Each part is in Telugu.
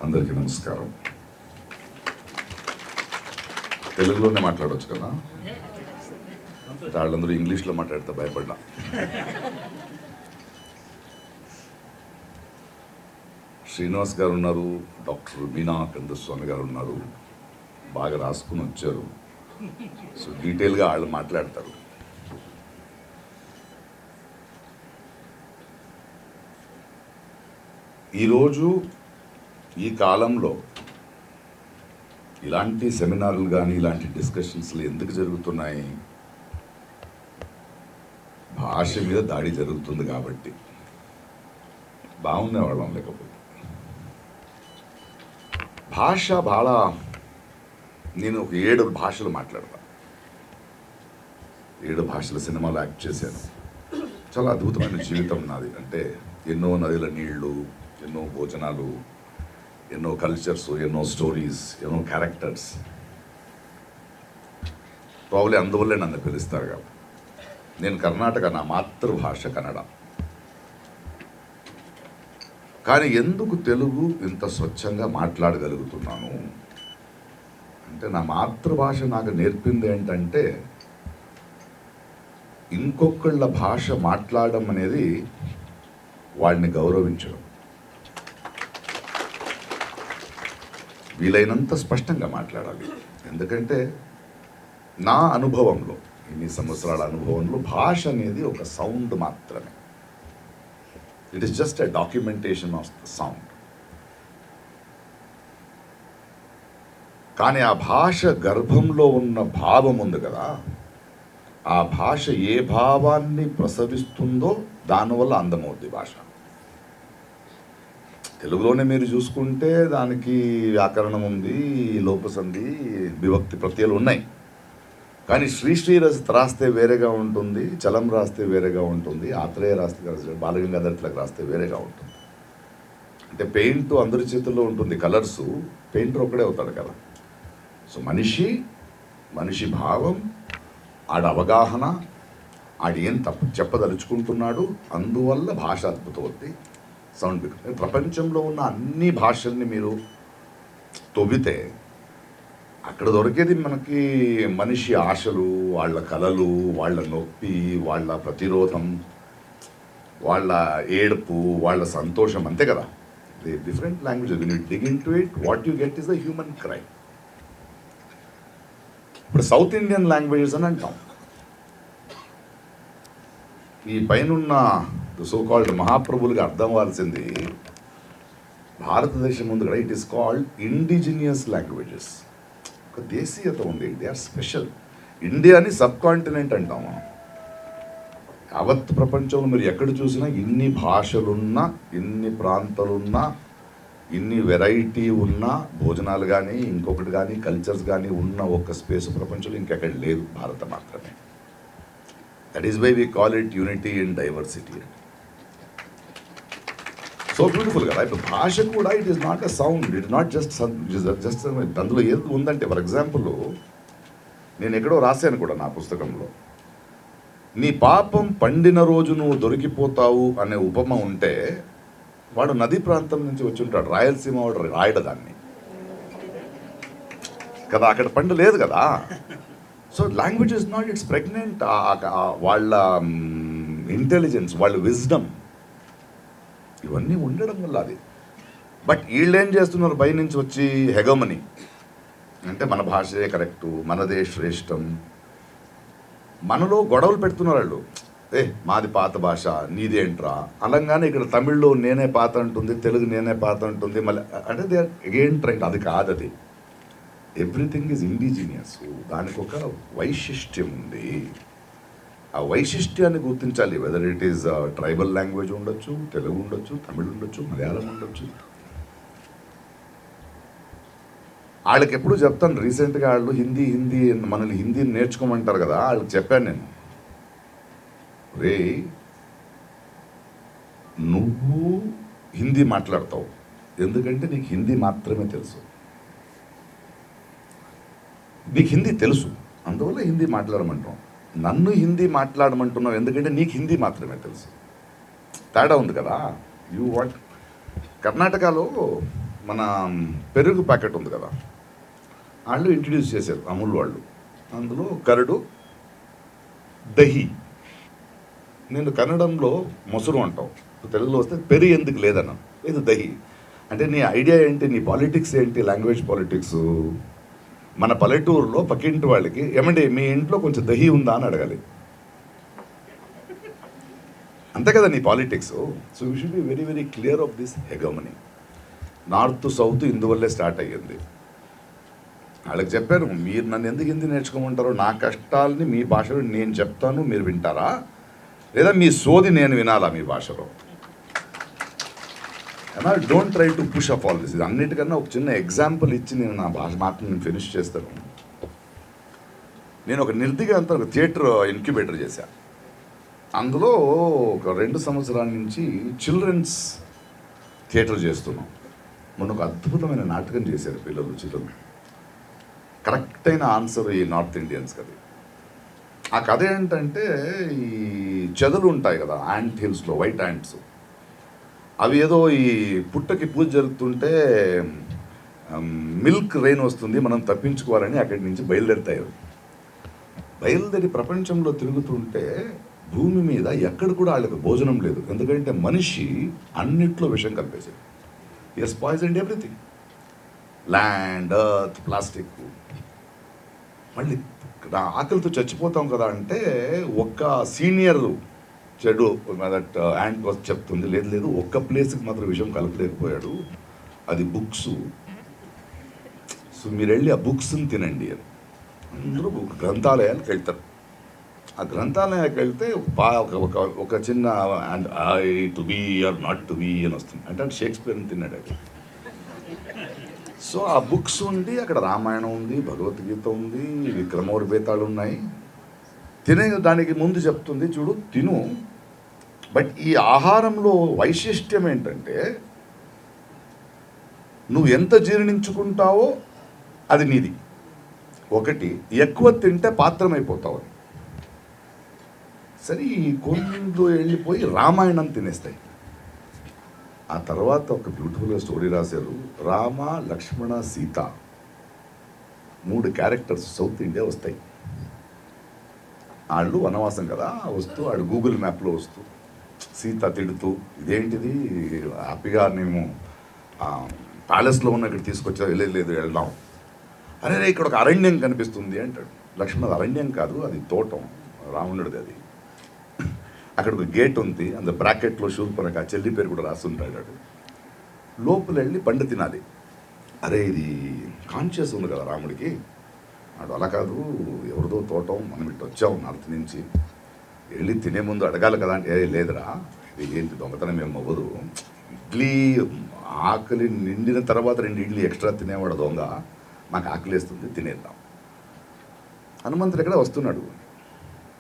అందరికీ నమస్కారం. తెలుగులోనే మాట్లాడవచ్చు కదా, వాళ్ళందరూ ఇంగ్లీష్లో మాట్లాడితే భయపడ్డా. శ్రీనివాస్ గారు ఉన్నారు, డాక్టర్ మీనా కందస్వామి గారు ఉన్నారు, బాగా రాసుకుని వచ్చారు. సో డీటెయిల్గా వాళ్ళు మాట్లాడతారు. ఈరోజు ఈ కాలంలో ఇలాంటి సెమినార్లు కానీ ఇలాంటి డిస్కషన్స్లు ఎందుకు జరుగుతున్నాయి? భాష మీద దాడి జరుగుతుంది కాబట్టి. బాగుండేవాళ్ళం లేకపోతే. భాష బాగా, నేను ఒక 7 భాషలు మాట్లాడతాను. 7 భాషల సినిమాలు యాక్ట్ చేశాను. చాలా అద్భుతమైన జీవితం నాది. అంటే ఎన్నో నదుల నీళ్లు, ఎన్నో భోజనాలు, ఎన్నో కల్చర్స్, ఎన్నో స్టోరీస్, ఎన్నో క్యారెక్టర్స్. ప్రాబ్లీ అందువల్లే నన్ను పిలుస్తారు కాబట్టి. నేను కర్ణాటక, నా మాతృభాష కన్నడ. కానీ ఎందుకు తెలుగు ఇంత స్వచ్ఛంగా మాట్లాడగలుగుతున్నాను అంటే, నా మాతృభాష నాకు నేర్పింది ఏంటంటే, ఇంకొకళ్ళ భాష మాట్లాడడం అనేది వాడిని గౌరవించడం. వీలైనంత స్పష్టంగా మాట్లాడాలి. ఎందుకంటే నా అనుభవంలో, ఇన్ని సంవత్సరాల అనుభవంలో, భాష అనేది ఒక సౌండ్ మాత్రమే. It is just a documentation of the sound. కానీ ఆ భాష గర్భంలో ఉన్న భావం ఉంది కదా, ఆ భాష ఏ భావాన్ని ప్రసవిస్తుందో దానివల్ల అందమవుద్ది భాష. తెలుగులోనే మీరు చూసుకుంటే దానికి వ్యాకరణం ఉంది, లోపసంధి, విభక్తి ప్రత్యయాలు ఉన్నాయి. కానీ శ్రీ రాస్తే వేరేగా ఉంటుంది, చలం రాస్తే వేరేగా ఉంటుంది, ఆత్రేయ రాస్తే, బాలగంగాధర తిలక్ రాస్తే వేరేగా ఉంటుంది. అంటే పెయింట్ అందరి చేతుల్లో ఉంటుంది, కలర్స్, పెయింటర్ ఒక్కడే అవుతాడు కదా. సో మనిషి భావం, ఆడ అవగాహన, ఆడు ఏం తప్పు చెప్పదలుచుకుంటున్నాడు, అందువల్ల భాష అద్భుతం అవుద్ది, సౌండ్. ప్రపంచంలో ఉన్న అన్ని భాషల్ని మీరు తవ్వితే అక్కడ దొరికేది మనకి మనిషి ఆశలు, వాళ్ళ కలలు, వాళ్ళ నొప్పి, వాళ్ళ ప్రతిరోధం, వాళ్ళ ఏడుపు, వాళ్ళ సంతోషం, అంతే కదా. The different language, when you dig in to it, what you get is the human cry. ఇప్పుడు సౌత్ ఇండియన్ లాంగ్వేజెస్ అని అంటాం. ఈ పైనున్న సో కాల్డ్ మహాప్రభువులకు అర్థం అవ్వాల్సింది, భారతదేశం ఉంది కదా, it is called indigenous languages. ఒక దేశీయత ఉంది, దే ఆర్ స్పెషల్. ఇండియాని సబ్ కాంటినెంట్ అంటాం మనం. యావత్ ప్రపంచంలో మీరు ఎక్కడ చూసినా ఇన్ని భాషలున్నా, ఇన్ని ప్రాంతాలున్నా, ఇన్ని వెరైటీ ఉన్న భోజనాలు కానీ, ఇంకొకటి కానీ, కల్చర్స్ కానీ ఉన్న ఒక స్పేస్ ప్రపంచంలో ఇంకెక్కడ లేదు, భారత మాత్రమే. That is why we call it unity in diversity. So beautiful కదా. ఇప్పుడు భాష కూడా it is not a sound, it not just అందులో ఏది ఉందంటే, ఫర్ ఎగ్జాంపుల్ నేను ఎక్కడో రాశాను కూడా నా పుస్తకంలో, నీ పాపం పండిన రోజు నువ్వు దొరికిపోతావు అనే ఉపమ ఉంటే, వాడు నదీ ప్రాంతం నుంచి వచ్చి ఉంటాడు, రాయలసీమ వాడు రాయడు దాన్ని కదా, అక్కడ పండు లేదు కదా. So language is not, it's pregnant. వాళ్ళ ఇంటెలిజెన్స్, వాళ్ళ విజ్డమ్, ఇవన్నీ ఉండడం వల్ల అది. బట్ వీళ్ళు ఏం చేస్తున్నారు, పై నుంచి వచ్చి హెగమని అంటే మన భాషే కరెక్టు, మనదే శ్రేష్టం, మనలో గొడవలు పెడుతున్నారు వాళ్ళు. మాది పాత భాష, నీదేంట్రా అనగానే ఇక్కడ తమిళ్లో నేనే పాత అంటుంది, తెలుగు నేనే పాత అంటుంది, మళ్ళీ అంటే దే ఆర్ అగైన్ ట్రైండ్. అది కాదు, అది ఎవ్రీథింగ్ ఈజ్ ఇండిజినియస్. దానికి ఒక వైశిష్ట్యం ఉంది. ఆ వైశిష్ట్యాన్ని గుర్తించాలి. Whether it is tribal language ఉండొచ్చు, తెలుగు ఉండొచ్చు, తమిళ్ ఉండొచ్చు, మలయాళం ఉండొచ్చు. వాళ్ళకి ఎప్పుడు చెప్తాను, రీసెంట్గా వాళ్ళు హిందీ మనల్ని హిందీని నేర్చుకోమంటారు కదా, వాళ్ళకి చెప్పాను నేను, రే నువ్వు హిందీ మాట్లాడతావు ఎందుకంటే నీకు హిందీ మాత్రమే తెలుసు, నీకు హిందీ తెలుసు, అందువల్ల హిందీ మాట్లాడమంటాం. నన్ను హిందీ మాట్లాడమంటున్నావు ఎందుకంటే నీకు హిందీ మాత్రమే తెలుసు. తేడా ఉంది కదా. యూ వాట్ కర్ణాటకలో మన పెరుగు ప్యాకెట్ ఉంది కదా, వాళ్ళు ఇంట్రడ్యూస్ చేశారు అమూల్ వాళ్ళు. అందులో కరడు, దహి. నేను కన్నడంలో మొసరు అంటాం, తెలుగులో వస్తే పెరి ఎందుకు లేదన్నా, లేదు దహి. అంటే నీ ఐడియా ఏంటి, నీ పాలిటిక్స్ ఏంటి, లాంగ్వేజ్ పాలిటిక్స్. మన పల్లెటూరులో పక్కింటి వాళ్ళకి ఏమంటే మీ ఇంట్లో కొంచెం దహి ఉందా అని అడగాలి, అంతే కదా నీ politics. So you should be very very clear of this hegemony. North south ఇందువల్లే స్టార్ట్ అయ్యింది. వాళ్ళకి చెప్పాను, మీరు నన్ను ఎందుకు హిందీ నేర్చుకోమంటారో, నా కష్టాలని మీ భాషలో నేను చెప్తాను, మీరు వింటారా, లేదా మీ సోది నేను వినాలా మీ భాషలో. అన్నా don't try to push up all this. ఇది అన్నిటికన్నా ఒక చిన్న ఎగ్జాంపుల్ ఇచ్చి నేను నా భాష మాటను నేను ఫినిష్ చేస్తాను. నేను ఒక నిర్దిగా అంతా ఒక థియేటర్ ఇన్క్యుబేటర్ చేశాను. అందులో ఒక 2 సంవత్సరాల నుంచి చిల్డ్రన్స్ థియేటర్ చేస్తున్నాం. మొన్న ఒక అద్భుతమైన నాటకం చేశారు పిల్లలు, చిల్డ్రన్. కరెక్ట్ అయిన ఆన్సర్ ఈ నార్త్ ఇండియన్స్ కది. ఆ కథ ఏంటంటే, ఈ చెదలు ఉంటాయి కదా యాంట్ హిల్స్లో, వైట్ యాంట్స్. అవి ఏదో ఈ పుట్టకి పూజ జరుగుతుంటే మిల్క్ రెయిన్ వస్తుంది, మనం తప్పించుకోవాలని అక్కడి నుంచి బయలుదేరుతాయి. బయలుదేరి ప్రపంచంలో తిరుగుతుంటే భూమి మీద ఎక్కడ కూడా వాళ్ళకి భోజనం లేదు. ఎందుకంటే మనిషి అన్నిట్లో విషం కలిపేసాడు. Yes poison everything, land, earth, plastic. మళ్ళీ ఆకలితో చచ్చిపోతాం కదా అంటే ఒక్క సీనియర్ చెడు దట్ యాంట్ వచ్చి చెప్తుంది, లేదు లేదు ఒక్క ప్లేస్కి మాత్రం విషయం కలపలేకపోయాడు, అది బుక్స్. సో మీరు వెళ్ళి ఆ బుక్స్ని తినండి అని. అందరూ గ్రంథాలయాలకు వెళ్తారు. ఆ గ్రంథాలయానికి వెళ్తే ఒక చిన్న I to be or not to be అని వస్తుంది. అంటే షేక్స్పియర్ని తిన్నాడు అక్కడ. సో ఆ బుక్స్ ఉండి అక్కడ రామాయణం ఉంది, భగవద్గీత ఉంది, విక్రమోర్బేతాలు ఉన్నాయి. తినే దానికి ముందు చెప్తుంది, చూడు తిను, బట్ ఈ ఆహారంలో వైశిష్ట్యం ఏంటంటే నువ్వు ఎంత జీర్ణించుకుంటావో అది నీది. ఒకటి, ఎక్కువ తింటే పాత్రమైపోతావు. సరే ఈ కొందు వెళ్ళిపోయి రామాయణం తినేస్తాయి. ఆ తర్వాత ఒక బ్యూటిఫుల్గా స్టోరీ రాశారు. రామ, లక్ష్మణ, సీత 3 క్యారెక్టర్స్ సౌత్ ఇండియా వస్తాయి. వాళ్ళు వనవాసం కదా వస్తూ, వాడు గూగుల్ మ్యాప్లో వస్తూ సీత తిడుతూ, ఇదేంటిది హ్యాపీగా మేము ప్యాలెస్లో ఉన్న ఇక్కడ తీసుకొచ్చా, లేదు వెళ్దాం. అరే ఇక్కడ ఒక అరణ్యం కనిపిస్తుంది అంటాడు. లక్ష్మణ్ అరణ్యం కాదు, అది తోటం, రావణుడిది అది. అక్కడ ఒక గేట్ ఉంది, అంత బ్రాకెట్లో శూర్పణఖ చెల్లి పేరు కూడా రాస్తుంటాడు. లోపల వెళ్ళి పండు తినాలి. అరే ఇది కాన్షియస్ ఉంది కదా రాముడికి, వాడు అలా కాదు, ఎవరిదో తోటం, మనం ఇటు వచ్చాం నార్త్ నుంచి, వెళ్ళి తినే ముందు అడగాలి కదా అంటే, లేదురా ఇది ఏంటి దొంగతనం ఏం అవ్వదు, ఇడ్లీ ఆకలి నిండిన తర్వాత 2 ఇడ్లీ ఎక్స్ట్రా తినేవాడు దొంగ, మాకు ఆకలి వేస్తుంది తినేద్దాం. హనుమంతుడు ఎక్కడ వస్తున్నాడు.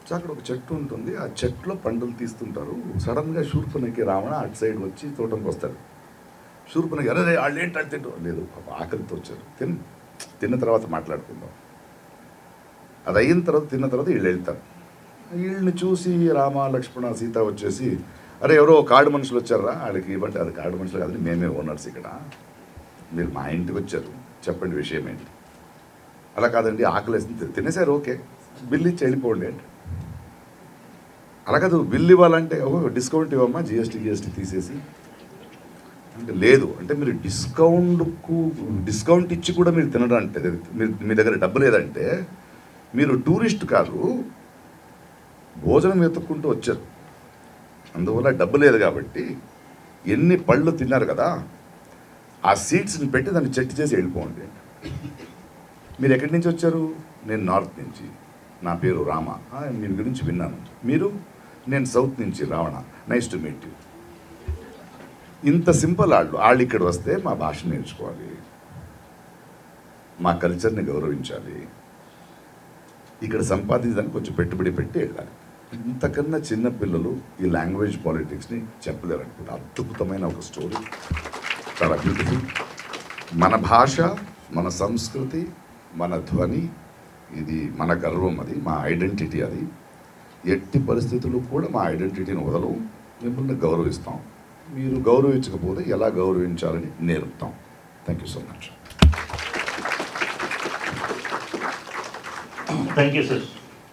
సో అక్కడ ఒక చెట్టు ఉంటుంది, ఆ చెట్టులో పండులు తీస్తుంటారు. సడన్గా శూర్పణఖి రావణ అటు సైడ్ వచ్చి తోటంకి వస్తాడు. శూర్పణఖి అరే వాళ్ళు ఏంటి తింటూ, లేదు ఆకలితో వచ్చారు, తిన్న తర్వాత మాట్లాడుకుందాం. అది అయిన తర్వాత తిన్న తర్వాత వీళ్ళు వెళ్తారు. వీళ్ళని చూసి రామ, లక్ష్మణ, సీత వచ్చేసి, అరే ఎవరో కాడు మనుషులు వచ్చారా, వాళ్ళకి ఇవ్వండి. అది కాడు మనుషులు కాదని మేమే ఓనర్స్, ఇక్కడ మీరు మా ఇంటికి వచ్చారు, చెప్పండి విషయం ఏంటి. అలా కాదండి ఆకలేస్తుంది, తినేసారు, ఓకే బిల్ ఇచ్చి వెళ్ళిపోండి అంటే. అలా కాదు, బిల్ ఇవ్వాలంటే డిస్కౌంట్ ఇవ్వమ్మా, జిఎస్టీ తీసేసి అంటే, లేదు అంటే మీరు డిస్కౌంట్ ఇచ్చి కూడా మీరు తినడం అంటే, మీ దగ్గర డబ్బు లేదంటే మీరు టూరిస్ట్ కాదు, భోజనం వెతుక్కుంటూ వచ్చారు, అందువల్ల డబ్బు లేదు కాబట్టి ఎన్ని పళ్ళు తిన్నారు కదా, ఆ సీడ్స్ని పెట్టి దాన్ని చెట్టు చేసి వెళ్ళిపోండి. మీరు ఎక్కడి నుంచి వచ్చారు, నేను నార్త్ నుంచి, నా పేరు రామ, మీ గురించి విన్నాను. మీరు, నేను సౌత్ నుంచి Ravana, nice to meet you. ఇంత సింపుల్. వాళ్ళు ఇక్కడ వస్తే మా భాష నేర్చుకోవాలి, మా కల్చర్ని గౌరవించాలి, ఇక్కడ సంపాదించడానికి కొంచెం పెట్టుబడి పెట్టి వెళ్ళాలి. ఇంతకన్నా చిన్న పిల్లలు ఈ లాంగ్వేజ్ పాలిటిక్స్ని చెప్పలేరు అనుకుంటా. అద్భుతమైన ఒక స్టోరీ, చాలా బ్యూటిఫుల్. మన భాష, మన సంస్కృతి, మన ధ్వని, ఇది మన గర్వం, అది మా ఐడెంటిటీ. అది ఎట్టి పరిస్థితుల్లో కూడా మా ఐడెంటిటీని వదలవు, మిమ్మల్ని గౌరవిస్తాం. మీరు గౌరవించకపోతే ఎలా గౌరవించాలని నేర్పుతాం. Thank you so much. Thank you sir.